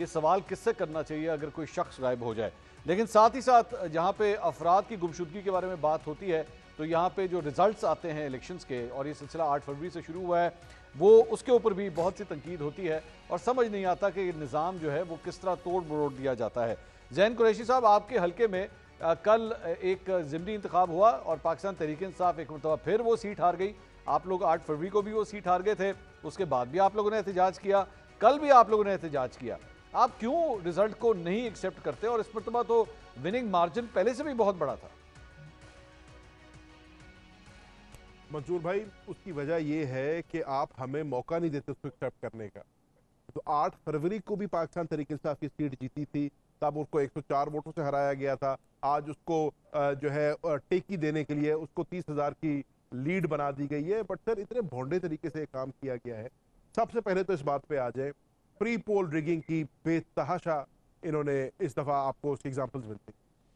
कि सवाल किससे करना चाहिए अगर कोई शख्स गायब हो जाए। लेकिन साथ ही साथ जहाँ पे अफराद की गुमशुदगी के बारे में बात होती है तो यहाँ पे जो रिजल्ट्स आते हैं इलेक्शंस के, और ये सिलसिला 8 फरवरी से शुरू हुआ है, वो उसके ऊपर भी बहुत सी तनकीद होती है और समझ नहीं आता कि निज़ाम जो है वो किस तरह तोड़ मरोड़ दिया जाता है। जैन कुरैशी साहब, आपके हल्के में कल एक ज़िमनी इंतखाब हुआ और पाकिस्तान तहरीक इंसाफ एक मरतबा फिर वो सीट हार गई। आप लोग 8 फरवरी को भी वो सीट हार गए थे, उसके बाद भी आप लोगों ने एहतजाज किया, कल भी आप लोगों ने एहतजाज किया। आप क्यों रिजल्ट को नहीं एक्सेप्ट करते? और इस मरतबा तो विनिंग मार्जिन पहले से भी बहुत बड़ा था। मंसूर भाई, उसकी वजह यह है कि आप हमें मौका नहीं देते उसको एक्सेप्ट करने का। तो 8 फरवरी को भी पाकिस्तान तहरीक इंसाफ की सीट जीती थी, तब उसको 104 वोटों से हराया गया था। आज उसको जो है टेकी देने के लिए उसको 30,000 की लीड बना दी गई है। बट सर, इतने भोंडे तरीके से काम किया गया है। सबसे पहले तो इस बात पे आ जाए, प्री पोल रिगिंग की बेतहाशा इन्होंने इस दफा आपको उसकी एग्जांपल्स मिलती।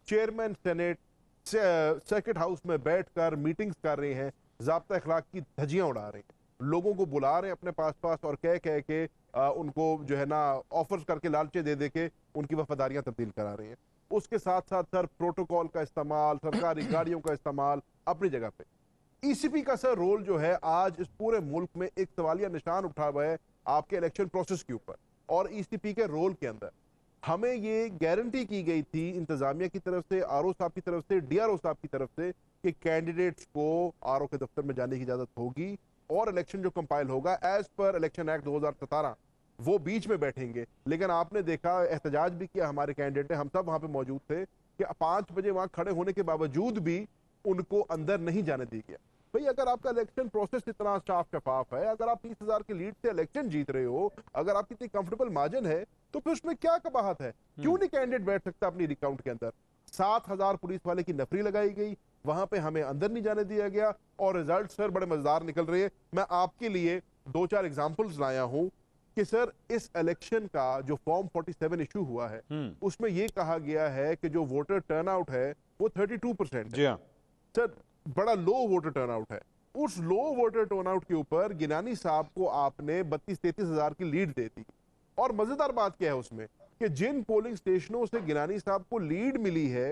चेयरमैन सेनेट सर्किट हाउस में बैठकर मीटिंग्स कर रहे हैं, ज़ाब्ता अखलाक की धज्जियां उड़ा रहे हैं, लोगों को बुला रहे हैं अपने पास और कह के उनको जो है ना ऑफर्स करके लालचे दे के उनकी वफादारियां तब्दील करा रहे हैं। उसके साथ साथ सर प्रोटोकॉल का इस्तेमाल, सरकारी गाड़ियों का इस्तेमाल अपनी जगह पे। ईसीपी का सर रोल जो है आज इस पूरे मुल्क में एक सवालिया निशान उठा हुआ है आपके इलेक्शन प्रोसेस के ऊपर। और ईसीपी के रोल के अंदर हमें ये गारंटी की गई थी इंतजामिया की तरफ से, आरओ साहब की तरफ से, डीआरओ साहब की तरफ से कि कैंडिडेट्स को आरओ के दफ्तर में जाने की इजाजत होगी और इलेक्शन जो कंपाइल होगा एज पर इलेक्शन एक्ट 2017 वो बीच में बैठेंगे। लेकिन आपने देखा, एहतजाज भी किया हमारे कैंडिडेट ने, हम सब वहां पे मौजूद थे कि 5 बजे वहां खड़े होने के बावजूद भी उनको अंदर नहीं जाने दिया गया। भाई, अगर आपका इलेक्शन प्रोसेस इतना साफ शफाफ है, अगर आप 30,000 की लीड से इलेक्शन जीत रहे हो, अगर आपकी इतनी कंफर्टेबल मार्जिन है, तो फिर उसमें क्या कबाहत है? क्यों नहीं कैंडिडेट बैठ सकता अपनी रिकाउंट के अंदर? 7,000 पुलिस वाले की नफरी लगाई गई, वहां पे हमें अंदर नहीं जाने दिया गया और रिजल्ट सर बड़े मजेदार निकल रहे हैं। मैं आपके लिए 2-4 एग्जांपल्स लाया हूं कि सर इस इलेक्शन का जो फॉर्म 47 इशू हुआ है उसमें यह कहा गया है कि जो वोटर टर्नआउट है वो 32% है। सर, बड़ा लो वोटर टर्नआउट है। उस लो वोटर टर्नआउट के ऊपर गिलानी साहब को आपने 32-33 हजार की लीड दे दी। और मजेदार बात क्या है उसमें कि जिन पोलिंग स्टेशनों से गिलानी साहब को लीड मिली है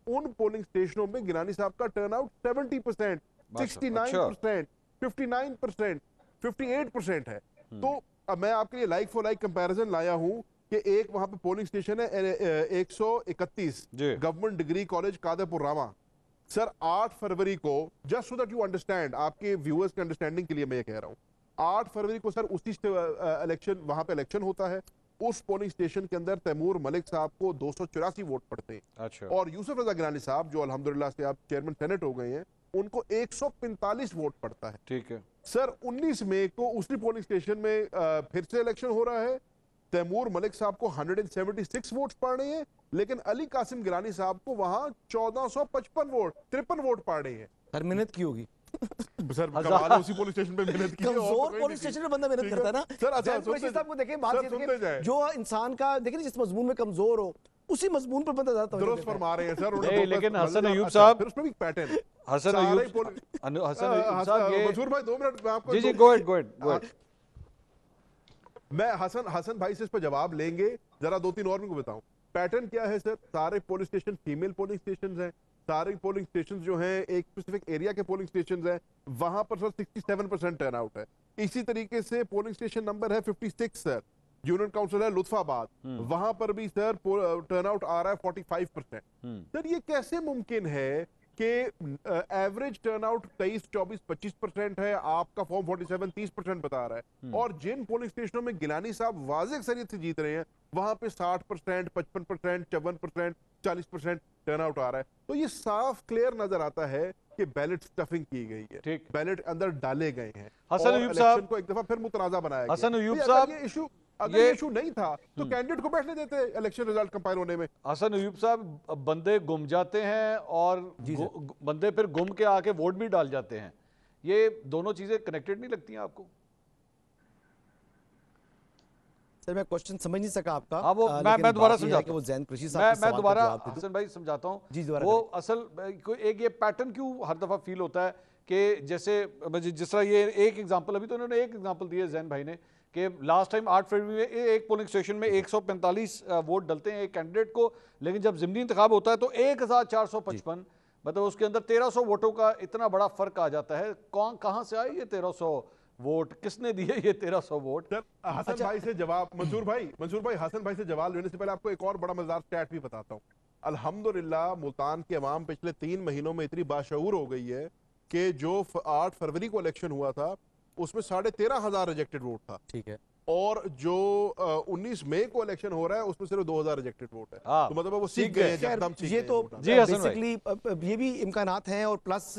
उन पोलिंग स्टेशनों में गिलानी साहब का टर्नआउट 70%, 69%, 59%, 58% है। तो अब मैं आपके लिए लाइक फॉर लाइक कंपैरिजन लाया हूं कि एक वहां पे पोलिंग स्टेशन है 131 government degree college Kadarpur Rama. Sir 8 फरवरी को, just so that you understand, आपके व्यूअर्स के अंडरस्टैंडिंग के लिए मैं ये कह रहा हूं, 8 फरवरी को सर उसी इलेक्शन, वहां पे इलेक्शन होता है। उस पोलिंग स्टेशन के अंदर तैमूर मलिक साहब को 284 वोट पड़ते हैं। अच्छा। और यूसुफ रजा गिलानी साहब जो अल्हम्दुलिल्लाह से आप चेयरमैन सेनेट हो गए हैं, उनको 145 वोट पड़ता है। ठीक है सर, 19 मई को उसी पोलिंग स्टेशन में फिर से इलेक्शन हो रहा है। तैमूर मलिक साहब को 176 वोट पड़ रहे हैं, लेकिन अली कासिम गिलानी साहब को वहां 1455 वोट, 53 वोट पड़ रहे हैं। सर मेहनत की होगी सर, कमाल है, उसी पुलिस स्टेशन पे मेहनत की है। कमजोर पुलिस स्टेशन में बंदा मेहनत करता है ना। सर अच्छा साहब को देखें, बात ये जो इंसान का देखें जिस मजमून में कमजोर हो उसी मजमून पर बंदा जाता है। दुरुस्त फरमा रहे हैं सर। नहीं, लेकिन हसन अयूब साहब, फिर उसमें भी पैटर्न हसन अयूब साहब, ये मंसूर भाई 2 मिनट में आपको, जी गो अहेड। मैं हसन भाई से इस पर जवाब लेंगे, जरा 2-3 और को बताऊं पैटर्न क्या है। सर, सारे polling station female polling station हैं, सारे पोलिंग स्टेशन जो हैं एक स्पेसिफिक एरिया के पोलिंग स्टेशन हैं, वहां पर सर 67% टर्नआउट है। इसी तरीके से पोलिंग स्टेशन नंबर है 56 सर, यूनियन काउंसिल है लुत्फाबाद, वहां पर भी सर टर्नआउट आ रहा है 45%। सर, ये कैसे मुमकिन है कि एवरेज टर्नआउट 23, 24, 25% है, आपका फॉर्म 47 30% बता रहा है, और जिन पोलिंग स्टेशनों में गिलानी साहब वाज़ेह अक्सरियत से जीत रहे हैं वहां पे 60%, 55%, 54%, 40% टर्नआउट आ रहा है। तो ये साफ क्लियर नजर आता है कि बैलेट स्टफिंग की गई है, बैलेट अंदर डाले गए हैं। हसन अयूब साहब को एक दफा फिर मुतनाज़ा बनाया गया। हसन अयूब साहब, ये इशू अगर ये इशू नहीं था तो कैंडिडेट को बैठने देते इलेक्शन रिजल्ट कंपाइल होने में। हसन अयूब साहब, बंदे गुम जाते हैं और बंदे फिर गुम के आके वोट भी डाल जाते हैं, ये दोनों चीजें कनेक्टेड नहीं लगती हैं आपको? सर मैं क्वेश्चन समझ नहीं सका आपका। हाँ, वो मैं दोबारा समझाता हूँ। वो जैन कुरैशी साहब मैं दोबारा हसन भाई समझाता हूँ। जी, वो असल एक ये पैटर्न क्यों हर दफा फील होता है कि जैसे जिस तरह ये एक एग्जांपल, अभी तो उन्होंने एक एग्जांपल दिया जैन भाई ने कि लास्ट टाइम 8 फरवरी में एक पोलिंग स्टेशन में 145 वोट डलते हैं एक कैंडिडेट को, लेकिन जब ज़िमनी इंतखाब होता है तो 1455, मतलब उसके अंदर 1300 वोटों का इतना बड़ा फर्क आ जाता है। कौन कहाँ से आए ये 1300 वोट, किसने दिए ये 1300 वोट? हसन भाई से जवाब, मंसूर भाई हसन भाई से जवाब लेने से पहले आपको एक और बड़ा मजेदार स्टैट भी बताता हूँ। अल्हम्दुलिल्लाह मुल्तान की अवाम पिछले 3 महीनों में इतनी बाशऊर हो गई है कि जो 8 फरवरी को इलेक्शन हुआ था उसमें 13,500 रिजेक्टेड वोट था, ठीक है, और जो 19 मई को इलेक्शन हो रहा है उसमें सिर्फ 2,000 रिजेक्टेड वोट है। तो मतलब वो सीख गए, एकदम सीख ये गए। तो बेसिकली ये भी इम्कानात हैं। और प्लस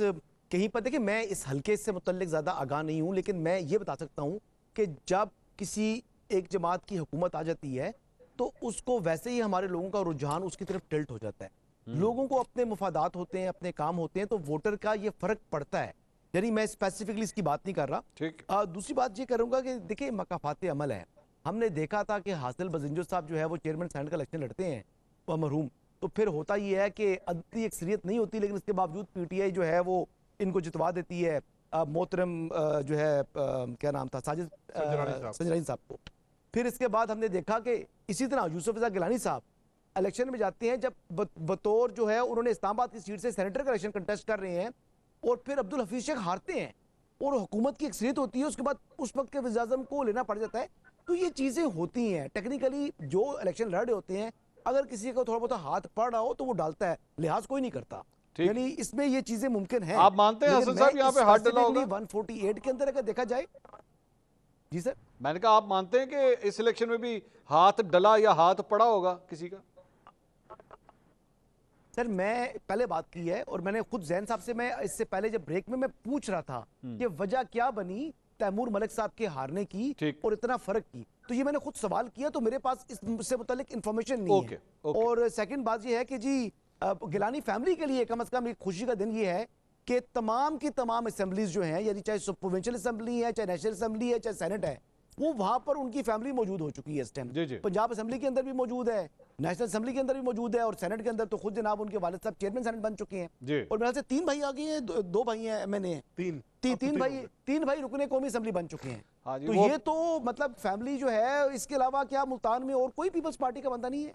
कहीं पर देखिए, मैं इस हल्के से मुतल्लिक ज्यादा आगाह नहीं हूं, लेकिन मैं ये बता सकता हूं कि जब किसी एक जमात की हुकूमत आ जाती है तो उसको वैसे ही हमारे लोगों का रुझान उसकी तरफ टिल्ट हो जाता है। लोगों को अपने मुफादात होते हैं, अपने काम होते हैं, तो वोटर का ये फर्क पड़ता है। यानी मैं स्पेसिफिकली इसकी बात नहीं कर रहा। दूसरी बात ये करूंगा कि देखिए, मकाफात अमल है। हमने देखा था कि हासिल बजिंजो साहब जो है वो चेयरमैन सेनेट का इलेक्शन लड़ते हैं वो मरहूम, तो फिर होता ये है कि अदली अक्सरियत नहीं होती, लेकिन इसके बावजूद पीटीआई जो है वो इनको जितवा देती है। मोहतरम जो है क्या नाम था, साजिद संजरानी साहब को। फिर इसके बाद हमने देखा कि इसी तरह यूसुफ रजा गिलानी साहब इलेक्शन में जाते हैं, जब बतौर जो है उन्होंने इस्लामाबाद की सीट से सेनेटर का इलेक्शन कंटेस्ट कर रहे हैं, और फिर अब्दुल हफीज शेख हारते हैं और हुकूमत की अक्सरियत होती है। उसके बाद उस वक्त के वज़ीर आज़म को लेना पड़ जाता है। तो ये चीजें होती हैं टेक्निकली। जो इलेक्शन लड़ रहे होते हैं, अगर किसी का थोड़ा बहुत हाथ पड़ रहा हो तो वो डालता है, लिहाज कोई नहीं करता। यानी इसमें ये चीजें मुमकिन है। आप मानते हैं हसन साहब यहाँ पे हाथ डला होगा? 148 के अंदर अगर देखा जाए। जी सर, मैंने कहा आप मानते हैं कि इस इलेक्शन में भी हाथ डला या हाथ पड़ा होगा किसी का? सर मैं पहले बात की है, और मैंने खुद जैन साहब से, मैं इससे पहले जब ब्रेक में मैं पूछ रहा था कि वजह क्या बनी तैमूर मलिक साहब के हारने की और इतना फर्क की, तो ये मैंने खुद सवाल किया, तो मेरे पास इससे मुतालिक इंफॉर्मेशन नहीं है। और सेकंड बात ये है कि जी गिलानी फैमिली के लिए कम से कम एक खुशी का दिन ये है कि तमाम की तमाम असेंबलीज जो हैं, यानी चाहे प्रोविंशियल असेंबली है, चाहे नेशनल असेंबली है, चाहे सेनेट है, वो वहां पर उनकी फैमिली मौजूद हो चुकी है इस टाइम। पंजाब असेंबली के अंदर भी मौजूद है, नेशनल असेंबली के अंदर भी मौजूद है, और सेनेट के अंदर तो खुद जनाब उनके वालिद साहब चेयरमैन सेनेट बन चुके हैं। और मेरे से 3 भाई आ गए हैं, 2 भाई हैं एमएनए, तीन भाई रुकने कौमी असेंबली बन चुके हैं। तो ये तो मतलब फैमिली जो है, इसके अलावा क्या मुल्तान में और कोई पीपल्स पार्टी का बंदा नहीं है।